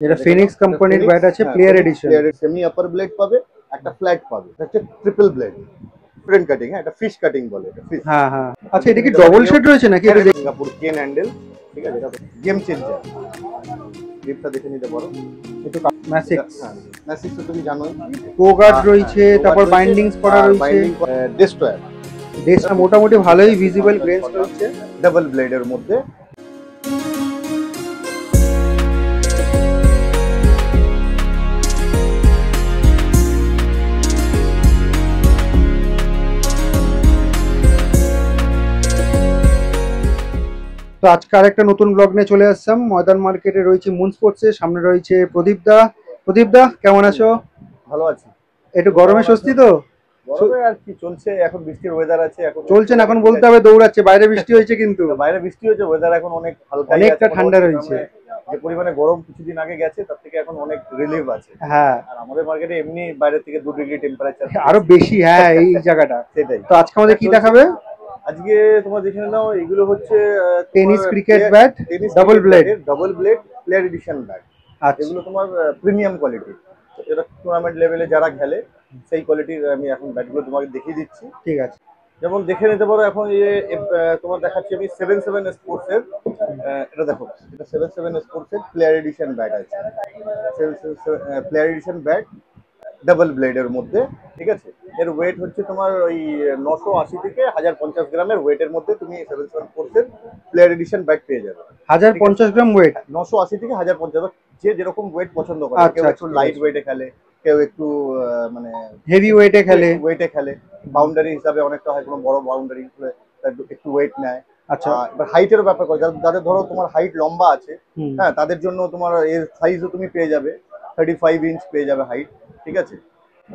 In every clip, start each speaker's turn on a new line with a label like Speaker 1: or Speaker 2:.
Speaker 1: যেটা ফিনিক্স কোম্পানির ব্যাট আছে, প্লেয়ার এডিশন।
Speaker 2: সেমি আপার ব্লেড পাবে, একটা ফ্ল্যাট পাবে, হচ্ছে ট্রিপল ব্লেড ফ্রেন্ড কাটিং। হ্যাঁ, এটা ফিশ কাটিং বলে, এটা ফিশ।
Speaker 1: হ্যাঁ হ্যাঁ। আচ্ছা, এটা কি ডবল শেড রয়েছে নাকি? এটা
Speaker 2: সিঙ্গাপুর কেন হ্যান্ডেল, ঠিক আছে, এটা গেম চেঞ্জার। গ্রিপটা দেখে নিতে পারো।
Speaker 1: এটা ম্যাসিক্স।
Speaker 2: হ্যাঁ, ম্যাসিক্স তো তুমি জানোই।
Speaker 1: প্রো গার্ড রয়েছে, তারপর বাইন্ডিংস করা রয়েছে।
Speaker 2: ডেস্ট্রয়ার,
Speaker 1: ডেসটা মোটামুটি ভালোই ভিজিবল গ্রেন্স রয়েছে,
Speaker 2: ডাবল ব্লেডের মধ্যে।
Speaker 1: তো আজকে আরেকটা নতুন ব্লগ নিয়ে চলে আসলাম। ময়দান মার্কেটে রয়েছে মুন স্পোর্টসের সামনে রয়েছে প্রদীপ দা। প্রদীপ দা, কেমন আছো?
Speaker 2: ভালো আছি।
Speaker 1: একটু গরমে স্বস্তি তো?
Speaker 2: গরমে আর কি চলছে, এখন বৃষ্টির ওয়েদার আছে। এখন
Speaker 1: চলছে না, এখন বলতে হবে দৌড়াচ্ছে। বাইরে বৃষ্টি হয়েছে, কিন্তু
Speaker 2: বাইরে বৃষ্টি হয়েছে, ওয়েদার এখন অনেক হালকা,
Speaker 1: অনেকটা ঠান্ডা রয়েছে।
Speaker 2: যে পরিমাণে গরম কিছুদিন আগে গেছে, তার থেকে এখন অনেক রিলিফ আছে।
Speaker 1: হ্যাঁ,
Speaker 2: আর আমাদের মার্কেটে এমনি বাইরে থেকে 2 ডিগ্রি টেম্পারেচার
Speaker 1: আরো বেশি। হ্যাঁ, এই জায়গাটা
Speaker 2: সেটাই।
Speaker 1: তো আজকে আমাদের কি দেখাবে?
Speaker 2: আজকে তোমার দেখে নাও, এগুলো হচ্ছে
Speaker 1: tennis cricket bat, double blade
Speaker 2: player addition bat. এগুলো তোমার প্রিমিয়াম কোয়ালিটি, এটা টুর্নামেন্ট লেভেলে যারা খেলে সেই কোয়ালিটির আমি এখন ব্যাটগুলো তোমাকে দেখিয়ে দিচ্ছি।
Speaker 1: ঠিক আছে,
Speaker 2: যেমন দেখে নিতে পারো। এখন তোমার দেখাচ্ছি আমি 7-7 স্পোর্টস এর। এটা দেখো, এটা 7-7 স্পোর্টস এর প্লেয়ার এডিশন ব্যাট আছে। প্লেয়ার এডিশন ব্যাট ডাবল ব্লেডের মধ্যে, ঠিক আছে। এর ওয়েট হচ্ছে তোমার ওই 980 থেকে 1050 গ্রামের ওয়েটের মধ্যে তুমি 7-7 স্পোর্টস এর প্লেয়ার এডিশন ব্যাট পেয়ে যাবে।
Speaker 1: 1050 গ্রাম ওয়েট,
Speaker 2: 980 থেকে 1050। যে যেরকম ওয়েট পছন্দ করে, কেউ একটু লাইট ওয়েটে খেলে, কেউ একটু মানে
Speaker 1: হেভি ওয়েটে খেলে।
Speaker 2: বাউন্ডারি হিসাবে অনেকটা হয়, কোনো বড় বাউন্ডারি হলে একটু ওয়েট নেয়।
Speaker 1: আচ্ছা,
Speaker 2: এবার হাইটের ব্যাপার করে, যাদের ধরো তোমার হাইট লম্বা আছে, হ্যাঁ, তাদের জন্য তোমার এর সাইজও তুমি পেয়ে যাবে, 35 ইঞ্চ পেয়ে যাবে হাইট, ঠিক আছে।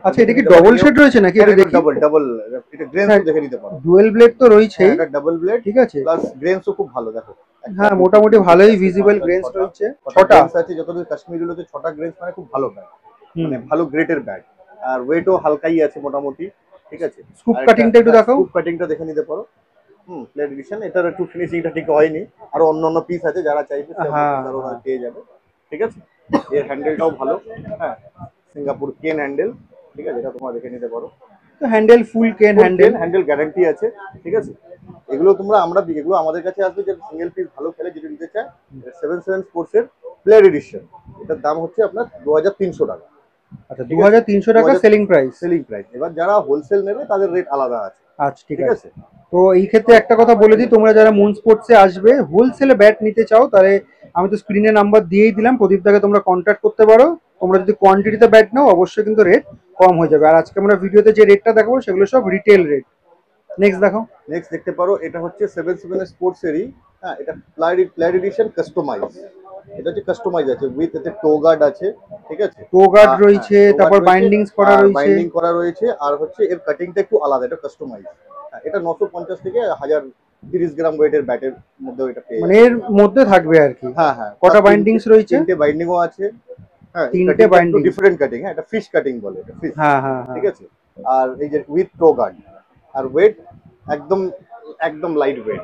Speaker 1: আচ্ছা, এটা কি ডবল শেড রয়েছে নাকি? এটা দেখি।
Speaker 2: ডাবল এটা গ্রেনসও দেখে নিতে পারো।
Speaker 1: ডুয়াল ব্লেড তো রয়েছে,
Speaker 2: এটা ডাবল ব্লেড,
Speaker 1: ঠিক আছে।
Speaker 2: প্লাস গ্রেনসও খুব ভালো, দেখো।
Speaker 1: হ্যাঁ, মোটামুটি ভালোই ভিজিবল গ্রেনস রয়েছে। 6টা
Speaker 2: আছে, যতদূর কাশ্মীরি হচ্ছে 6টা গ্রেনস, মানে খুব ভালো ব্যাট, মানে ভালো গ্রেডের ব্যাট। আর ওয়েটও হালকাই আছে মোটামুটি, ঠিক আছে।
Speaker 1: স্কুপ কাটিংটা একটু দেখাও।
Speaker 2: স্কুপ কাটিংটা দেখে নিতে পারো। প্লেট এডিশন, এটার একটু ফিনিশিংটা ঠিক হয়নি, আর অন্যান্য পিস আছে, যারা চাইবে তারা পেয়ে যাবে, ঠিক আছে। এর হ্যান্ডেলটাও ভালো, হ্যাঁ, সিঙ্গাপুর কেন হ্যান্ডেল, ঠিক আছে, এটা তোমরা দেখে নিতে পারো।
Speaker 1: তো হ্যান্ডেল ফুল কেন
Speaker 2: হ্যান্ডেল গ্যারান্টি আছে, ঠিক আছে। এগুলো এগুলো আমাদের কাছে আসবে, যে সিঙ্গেল পিস ভালো খেলে যেটা নিতে চায়। 7-7 স্পোর্টস এর প্লেয়ার এডিশন, এটার দাম হচ্ছে আপনার 2300 টাকা।
Speaker 1: আচ্ছা, 2300 টাকা সেলিং প্রাইস।
Speaker 2: এবার যারা হোলসেল নেবে তাদের রেট আলাদা আছে।
Speaker 1: আচ্ছা, ঠিক আছে। তো এই ক্ষেত্রে একটা কথা বলে দিই, তোমরা যারা মুন স্পোর্টসে আসবে, হোলসেলে ব্যাট নিতে চাও, তাহলে আমি তো স্ক্রিনে নাম্বার দিয়েই দিলাম, প্রদীপ দাকে তোমরা কন্ট্যাক্ট করতে পারো। তোমরা যদি কোয়ান্টিটিতে ব্যাট নাও, অবশ্যই কিন্তু রেট কম হয়ে যাবে। আর আজকে আমরা ভিডিওতে যে রেটটা দেখাবো, সেগুলো সব রিটেল রেট। নেক্সট দেখো।
Speaker 2: নেক্সট দেখতে পারো, এটা হচ্ছে 7-7 স্পোর্টস এরই। হ্যাঁ, এটা প্লেয়ার এডিশন কাস্টমাইজ। এটা হচ্ছে কাস্টমাইজ আছে, উইথ এতে টো গার্ড আছে, ঠিক আছে।
Speaker 1: টো গার্ড রয়েছে, তারপর বাইন্ডিংস করা রয়েছে।
Speaker 2: বাইন্ডিং করা রয়েছে, আর হচ্ছে এর কাটিংটা একটু আলাদা, এটা কাস্টমাইজ। এটা 950 থেকে 1030 গ্রাম ওয়েটের ব্যাটের মধ্যে এটা পেয়ে,
Speaker 1: মানে এর মধ্যে থাকবে আর কি।
Speaker 2: হ্যাঁ হ্যাঁ।
Speaker 1: কটা বাইন্ডিংস রয়েছে?
Speaker 2: 3টে বাইন্ডিংও আছে। হ্যাঁ,
Speaker 1: 3টে বাইন্ডিং,
Speaker 2: ডিফারেন্ট কাটিং। হ্যাঁ, এটা ফিশ কাটিং বলে, এটা ফিশ।
Speaker 1: হ্যাঁ হ্যাঁ,
Speaker 2: ঠিক আছে। আর এই যে উইথ টো গার্ড, আর ওয়েট একদম একদম লাইট ওয়েট,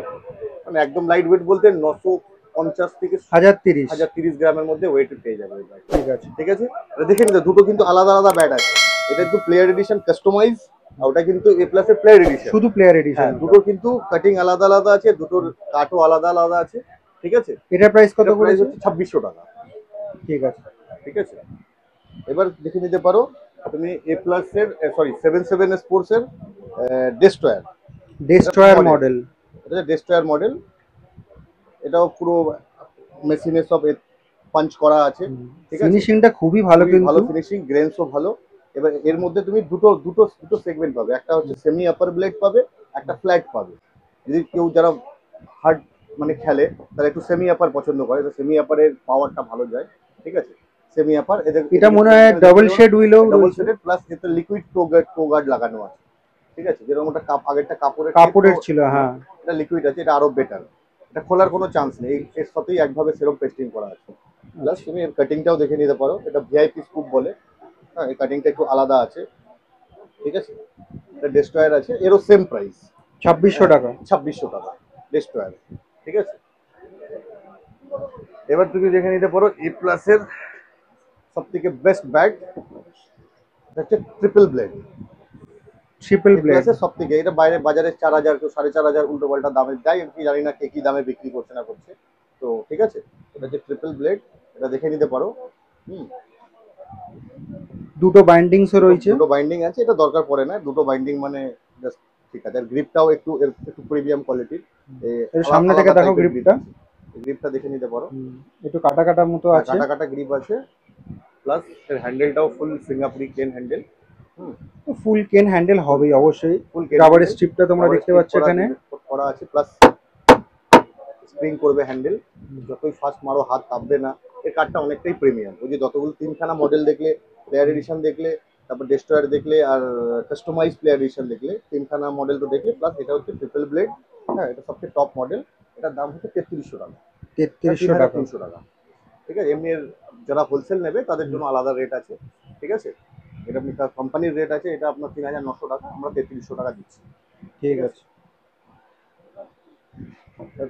Speaker 2: মানে একদম লাইট ওয়েট বলতে 950 থেকে 1030 গ্রামের মধ্যে ওয়েট পেয়ে যাবে।
Speaker 1: ঠিক আছে,
Speaker 2: ঠিক আছে। দেখে নিতে, দুটো কিন্তু আলাদা আলাদা ব্যাট আছে। এটা কিন্তু প্লেয়ার এডিশন কাস্টমাইজ, আর ওটা কিন্তু এ প্লাস এর প্লেয়ার এডিশন,
Speaker 1: শুধু প্লেয়ার এডিশন।
Speaker 2: দুটোর কিন্তু কাটিং আলাদা আলাদা আছে, দুটোর কাটও আলাদা আলাদা আছে, ঠিক আছে।
Speaker 1: এটার প্রাইস কত?
Speaker 2: প্রাইস হচ্ছে 2600 টাকা।
Speaker 1: ঠিক আছে,
Speaker 2: ঠিক আছে। এবার দেখে নিতে পারো তুমি এ প্লাস এর, সরি, 7-7 স্পোর্টস এর ডেস্ট্রয়ার
Speaker 1: মডেল।
Speaker 2: এটা ডেস্ট্রয়ার মডেল। এটাও পুরো মেশিনে সব পাঞ্চ করা আছে, ঠিক আছে।
Speaker 1: ফিনিশিংটা খুবই ভালো, কিন্তু
Speaker 2: ভালো ফিনিশিং, গ্রেনসও ভালো। এবার এর মধ্যে তুমি দুটো সেগমেন্ট পাবে, একটা হচ্ছে সেমি আপার ব্লেড পাবে, একটা ফ্ল্যাট পাবে। যদি কেউ যারা হার্ড মানে খেলে, তারা একটু সেমি আপার পছন্দ করে, তো সেমি আপারের পাওয়ারটা ভালো যায়, ঠিক আছে। সেমি আপার,
Speaker 1: এটা মনে হয় double shade
Speaker 2: double shaded, plus এতে লিকুইড টো গার্ড লাগানো আছে, ঠিক আছে। যেরকম একটা আগেরটা
Speaker 1: কাপড়ের ছিল, হ্যাঁ,
Speaker 2: এটা লিকুইড আছে, এটা আরো বেটার। এটা খোলার কোনো চান্স নেই, এর সাথেই একভাবে সেরকম পেস্টিং করা আছে। প্লাস তুমি এর কাটিংটাও দেখে নিতে পারো, এটা ভিআইপি স্কুপ বলে। হ্যাঁ, এই কাটিংটা একটু আলাদা আছে, ঠিক আছে। এটা ডেস্ট্রয়ার আছে, এরও সেম প্রাইস
Speaker 1: 2600 টাকা।
Speaker 2: 2600 টাকা ডেস্ট্রয়ার, ঠিক আছে। এবার তুমি দেখে নিতে পারো এ প্লাস এর সব থেকে বেস্ট ব্যাট হচ্ছে ট্রিপল ব্লেড।
Speaker 1: Triple blade.
Speaker 2: সব থেকে এটা বাইরে বাজারে 4000 কেউ 4500 উল্টো পাল্টা দামে দেয়, আমি জানি না কে কি দামে বিক্রি করছে না করছে। তো ঠিক আছে, এটা হচ্ছে ট্রিপল ব্লেড, এটা দেখে নিতে পারো। হুম,
Speaker 1: দুটো বাইন্ডিংসও রয়েছে।
Speaker 2: দুটো বাইন্ডিং আছে, এটা দরকার পড়ে না, দুটো বাইন্ডিং মানে জাস্ট ঠিক আছে। আর গ্রিপটাও একটু প্রিমিয়াম কোয়ালিটির।
Speaker 1: এর সামনে থেকে দেখো গ্রিপটা।
Speaker 2: গ্রিপটা দেখে নিতে পারো,
Speaker 1: একটু কাটা কাটা মতো আছে,
Speaker 2: কাটা কাটা গ্রিপ আছে। প্লাস এর হ্যান্ডেলটাও ফুল সিঙ্গাপুরি কেন হ্যান্ডেল।
Speaker 1: ফুল কেন হ্যান্ডেল হবেই অবশ্যই।
Speaker 2: ফুল
Speaker 1: রাবার স্ট্রিপটা তোমরা দেখতে পাচ্ছ এখানে
Speaker 2: করা আছে, প্লাস স্প্রিং করবে হ্যান্ডেল, যতই ফাস্ট মারো হাত কাঁপবে না। এর কাঠটা অনেকটাই প্রিমিয়াম। ওই যে যতগুলো তিনখানা মডেল দেখলে, প্লেয়ার এডিশন দেখলে, তারপর ডেস্ট্রয়ার দেখলে, আর কাস্টমাইজ প্লেয়ার এডিশন দেখলে, তিনখানা মডেল তো দেখলে, প্লাস এটা হচ্ছে ট্রিপল ব্লেড। হ্যাঁ, এটা সবচেয়ে টপ মডেল। এটার দাম হচ্ছে 3300 টাকা।
Speaker 1: 3300 টাকা।
Speaker 2: 300 টাকা, ঠিক আছে। এমনি যারা হোলসেল নেবে তাদের জন্য আলাদা রেট আছে, ঠিক আছে। এটা কোম্পানির রেট আছে, এটা আপনার 3900 টাকা, আমরা 3300 টাকা দিচ্ছি।
Speaker 1: ঠিক আছে,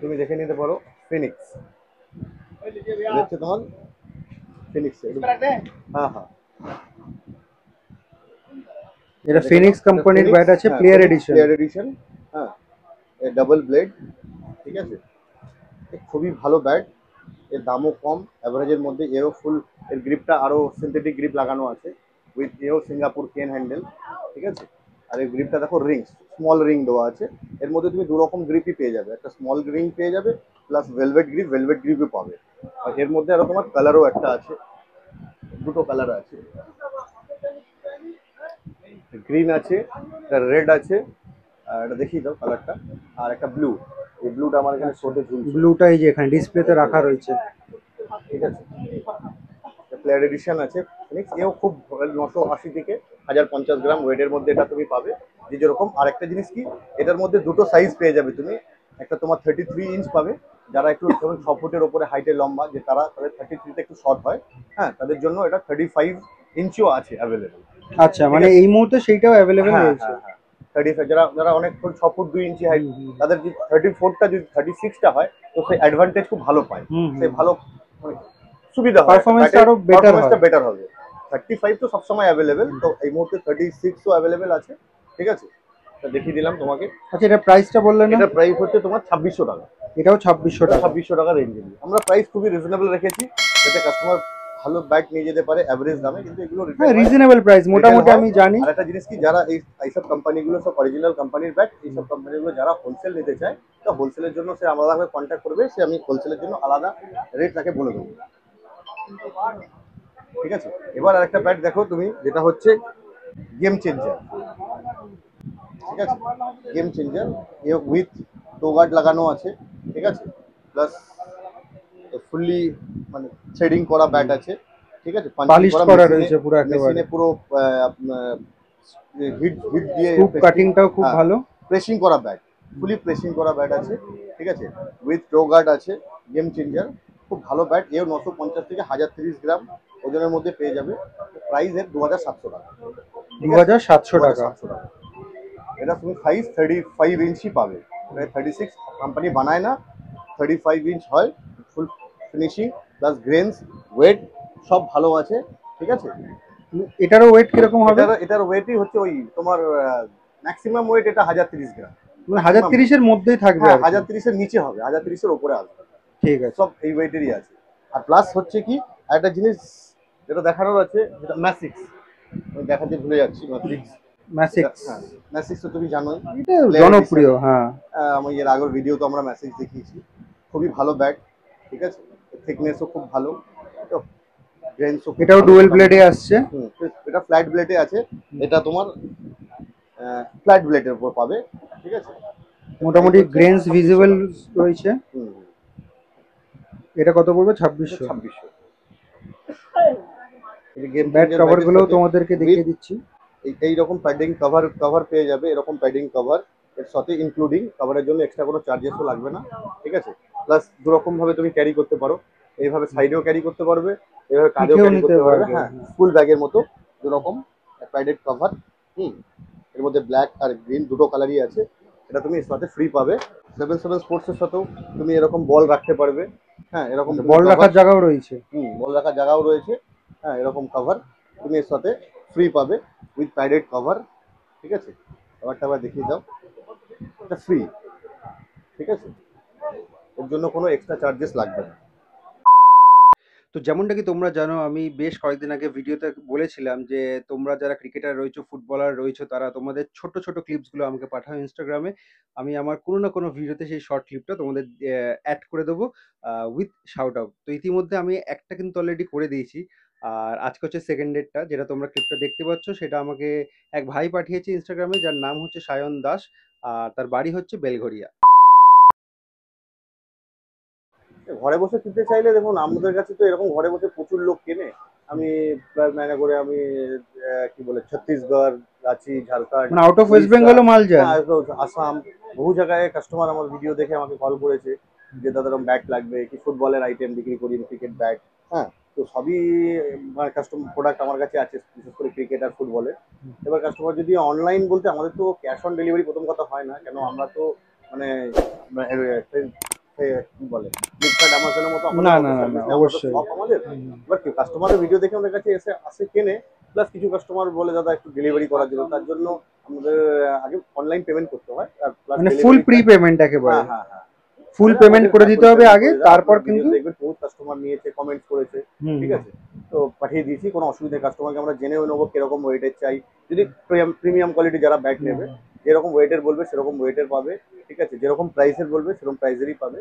Speaker 2: তুমি দেখে নিতে পারো ফিনিক্স। দেখছে তোমার ফিনিক্স। হ্যাঁ হ্যাঁ,
Speaker 1: এটা ফিনিক্স কোম্পানির ব্যাট আছে, প্লেয়ার এডিশন।
Speaker 2: প্লেয়ার এডিশন, হ্যাঁ, ডাবল ব্লেড, ঠিক আছে। খুবই ভালো ব্যাট, এর দামও কম, অ্যাভারেজের মধ্যে। এও ফুল, এর গ্রিপটা আরও সিনথেটিক গ্রিপ লাগানো আছে, উইথ এও সিঙ্গাপুর কেন হ্যান্ডেল, ঠিক আছে। আর এই গ্রিপটা দেখো রিং, স্মল রিং দেওয়া আছে। এর মধ্যে তুমি দু রকম গ্রিপই পেয়ে যাবে, একটা স্মল রিং পেয়ে যাবে, প্লাস ভেলভেট গ্রিপও পাবে। আর এর মধ্যে আরো তোমার কালারও একটা আছে, দুটো কালার আছে, গ্রিন আছে, একটা রেড আছে, আর এটা দেখিয়ে দাও কালারটা, আর একটা ব্লু। এই ব্লুটা আমার এখানে শোতে ঝুলছে।
Speaker 1: ব্লুটা এই যে এখানে ডিসপ্লেতে রাখা রয়েছে,
Speaker 2: ঠিক আছে। প্লেয়ার এডিশন আছে ফিনিক্স, এও খুব 980 থেকে 1050 গ্রাম ওয়েটের মধ্যে এটা তুমি পাবে, যে যেরকম। আর একটা জিনিস কি, এটার মধ্যে দুটো সাইজ পেয়ে যাবে তুমি। একটা তোমার 33 ইঞ্চ পাবে, যারা একটু ধরুন 6 ফুটের ওপরে হাইটে লম্বা, যে তারা তাদের 33তে একটু শর্ট হয়, হ্যাঁ, তাদের জন্য এটা 35 ইঞ্চিও আছে অ্যাভেলেবেল।
Speaker 1: আচ্ছা, মানে এই মুহূর্তে সেইটাও অ্যাভেলেবেল রয়েছে।
Speaker 2: 35, যারা অনেক 6 ফুট 2 ইঞ্চি হাইট, তাদের যদি 34টা যদি 36টা হয়, তো সেই অ্যাডভান্টেজ খুব ভালো পায়, সেই ভালো মানে সুবিধা হয়,
Speaker 1: পারফরম্যান্সটা আরো
Speaker 2: বেটার হবে। 35 তো সবসময় অ্যাভেলেবেল, তো এই মুহূর্তে 36ও অ্যাভেলেবেল আছে, ঠিক আছে। এটা দেখিয়ে দিলাম তোমাকে।
Speaker 1: আচ্ছা, এটা প্রাইসটা বললেন না?
Speaker 2: এটা প্রাইস হচ্ছে তোমার 2600 টাকা।
Speaker 1: এটাও 2600 টাকা।
Speaker 2: 2600 টাকা রেঞ্জে আমরা প্রাইস খুবই রিজনেবল রেখেছি, যাতে কাস্টমার ভালো ব্যাট নিয়ে যেতে পারে অ্যাভারেজ দামে। কিন্তু এগুলো
Speaker 1: হ্যাঁ, রিজনেবল প্রাইস মোটামুটি আমি জানি।
Speaker 2: আর একটা জিনিস কি, যারা এইসব কোম্পানিগুলো সব অরিজিনাল কোম্পানির ব্যাট, এইসব কোম্পানিগুলো যারা হোলসেল নিতে চায়, তো হোলসেলের জন্য সে আলাদাভাবে কন্ট্যাক্ট করবে, সে আমি হোলসেলের জন্য আলাদা রেট তাকে বলে দেবো, ঠিক আছে। এবার আরেকটা ব্যাট দেখো তুমি, যেটা হচ্ছে গেম চেঞ্জার, ঠিক আছে। গেম চেঞ্জার, এ উইথ টো গার্ড লাগানো আছে, ঠিক আছে। প্লাস ফুললি মানে থ্রেডিং করা ব্যাট আছে, ঠিক আছে।
Speaker 1: পলিশ করা রয়েছে পুরো একেবারে,
Speaker 2: মেশিনে পুরো হিট দিয়ে
Speaker 1: স্কুপ কাটিংটাও খুব ভালো,
Speaker 2: প্রেসিং করা ব্যাট, ফুলি প্রেসিং করা ব্যাট আছে, ঠিক আছে। উইথ টো গার্ড আছে, গেম চেঞ্জার, খুব ভালো ব্যাট। এও 950 থেকে 1030 গ্রাম ওজনের মধ্যে পেয়ে যাবে। প্রাইস এর 2700 টাকা।
Speaker 1: 2700 টাকা।
Speaker 2: এটা তুমি সাইজ 35 ইঞ্চি পাবে, 36 কোম্পানি বানায় না, 35 ইঞ্চ হয়। ফুল ফিনিশিং প্লাস গ্রেনস, ওয়েট সব ভালো আছে, ঠিক আছে।
Speaker 1: এটারও ওয়েট কিরকম হবে?
Speaker 2: এটার ওয়েটই হচ্ছে ওই তোমার ম্যাক্সিমাম ওয়েট এটা 1030 গ্রাম,
Speaker 1: মানে 1030 এর মধ্যেই থাকবে।
Speaker 2: 1030 এর নিচে হবে, 1030 এর উপরে আসবে,
Speaker 1: ঠিক আছে।
Speaker 2: সব এই ওয়েটেরই আছে। আর প্লাস হচ্ছে কি, একটা জিনিস যেটা দেখানোর আছে, যেটা ম্যাসিক্স, আমি দেখাতে ভুলে যাচ্ছি। ম্যাসিক্স তো তুমি জানোই,
Speaker 1: এটা জনপ্রিয়। হ্যাঁ,
Speaker 2: আমি এর আগের ভিডিও তো আমরা ম্যাসিক্স দেখিয়েছি, খুবই ভালো ব্যাট, ঠিক আছে। থিকনেসও খুব ভালো,
Speaker 1: এটাও ডুয়েল ব্লেডে আসছে।
Speaker 2: এটা ফ্ল্যাট ব্লেডে আছে, এটা তোমার ফ্ল্যাট ব্লেডের উপর পাবে, ঠিক আছে।
Speaker 1: মোটামুটি গ্রেনস ভিজিবল রয়েছে। এটা কত পড়বে? 2600। ব্যাট কভার গুলো তোমাদেরকে দেখিয়ে দিচ্ছি।
Speaker 2: এইরকম প্যাডিং কভার পেয়ে যাবে, এরকম প্যাডিং কভার এর সাথে ইনক্লুডিং। কভারের জন্য এক্সট্রা কোনো চার্জেসও লাগবে না, ঠিক আছে। প্লাস দুরকম ভাবে তুমি ক্যারি করতে পারো, এইভাবে সাইডেও ক্যারি করতে পারবে, এইভাবে কাঁধেও ক্যারি করতে পারবে। হ্যাঁ, ফুল ব্যাগের মতো দুরকম প্যাডেড কভার। এর মধ্যে ব্ল্যাক আর গ্রিন দুটো কালারই আছে। এটা তুমি এর সাথে ফ্রি পাবে। 77 স্পোর্টসের সাথেও তুমি এরকম বল রাখতে পারবে। হ্যাঁ, এরকম
Speaker 1: বল রাখার জায়গাও রয়েছে।
Speaker 2: বল রাখার জায়গাও রয়েছে। হ্যাঁ, এরকম কভার তুমি এর সাথে ফ্রি পাবে উইথ প্যাডেড কভার। ঠিক আছে, কভারটা আবার দেখিয়ে দাও, এটা ফ্রি। ঠিক আছে, এর জন্য কোনো এক্সট্রা চার্জেস লাগবে না।
Speaker 1: তো যেমনটা কি তোমরা জানো, আমি বেশ কয়েকদিন আগে ভিডিওতে বলেছিলাম যে তোমরা যারা ক্রিকেটার রয়েছো, ফুটবলার রয়েছো, তারা তোমাদের ছোট ছোট ক্লিপসগুলো আমাকে পাঠাও ইনস্টাগ্রামে। আমি আমার কোনো না কোনো ভিডিওতে সেই শর্ট ক্লিপটা তোমাদের অ্যাড করে দেবো উইথ শাউট আউট। তো ইতিমধ্যে আমি একটা কিন্তু অলরেডি করে দিয়েছি, আর আজকে হচ্ছে সেকেন্ড ডেটটা। যেটা তোমরা ক্লিপটা দেখতে পাচ্ছ সেটা আমাকে এক ভাই পাঠিয়েছে ইনস্টাগ্রামে, যার নাম হচ্ছে সায়ন দাস, আর তার বাড়ি হচ্ছে বেলঘরিয়া।
Speaker 2: ঘরে বসে কিনতে চাইলে দেখুন, আমাদের কাছে তো এরকম ঘরে বসে প্রচুর লোক কেনে। আমি প্রায় মাইনে করে আমি কি বলে ছত্তিশগড়, রাঁচি, ঝাড়খণ্ড,
Speaker 1: মানে আউট অফ ওয়েস্ট
Speaker 2: উড়িষ্যা,
Speaker 1: বেঙ্গলও মাল যায়।
Speaker 2: হ্যাঁ, আসাম, বহু জায়গায় কাস্টমার আমার ভিডিও দেখে আমাকে কল করেছে যে দাদা এরকম ব্যাট লাগবে, কি ফুটবলের আইটেম বিক্রি করি, ক্রিকেট ব্যাট। হ্যাঁ, তো সবই মানে কাস্টমার প্রোডাক্ট আমার কাছে আছে, বিশেষ করে ক্রিকেট আর ফুটবলের। এবার কাস্টমার যদি অনলাইন বলতে, আমাদের তো ক্যাশ অন ডেলিভারি প্রথম কথা হয় না, কেন আমরা তো মানে কি বলে ফ্লিপকার্ট, অ্যামাজনের মতো আমাদের
Speaker 1: না
Speaker 2: অত
Speaker 1: না না না,
Speaker 2: সার্ভিস নেই, আমরা তো
Speaker 1: অবশ্যই।
Speaker 2: সব আমাদের। এবার কি কাস্টমারের ভিডিও দেখে আমাদের কাছে এসে আসে কেনে, প্লাস কিছু কাস্টমার বলে দাদা একটু ডেলিভারি করার জন্য, তার জন্য আমাদের আগে অনলাইন পেমেন্ট করতে হয়, আর প্লাস
Speaker 1: মানে food
Speaker 2: delivery
Speaker 1: pre
Speaker 2: charge.
Speaker 1: Payment একেবারে।
Speaker 2: হ্যাঁ, হ্যাঁ, হ্যাঁ।
Speaker 1: ফুল
Speaker 2: আরে
Speaker 1: পেমেন্ট
Speaker 2: আমাদের
Speaker 1: করে
Speaker 2: হ্যাঁ,
Speaker 1: দিতে
Speaker 2: ফুল
Speaker 1: হবে
Speaker 2: পেমেন্ট
Speaker 1: আগে,
Speaker 2: করে দাও,
Speaker 1: তারপর
Speaker 2: আপনার ভিডিও
Speaker 1: কিন্তু
Speaker 2: দেখবেন বহুত কাস্টমার নিয়েছে, কমেন্টস করেছে।
Speaker 1: হুম
Speaker 2: ঠিক
Speaker 1: হুম।
Speaker 2: আছে, তো পাঠিয়ে দিয়েছি, কোনো অসুবিধা নেই। কাস্টমারকে আমরা জেনেও নেবো কিরকম ওয়েটের চাই, যদি প্রিমিয়াম কোয়ালিটি যারা ব্যাট
Speaker 1: হুম
Speaker 2: নেবে,
Speaker 1: হুম।
Speaker 2: যেরকম ওয়েটের বলবে সেরকম ওয়েটের পাবে। ঠিক আছে, যেরকম প্রাইসের বলবে সেরকম প্রাইসেরই পাবে।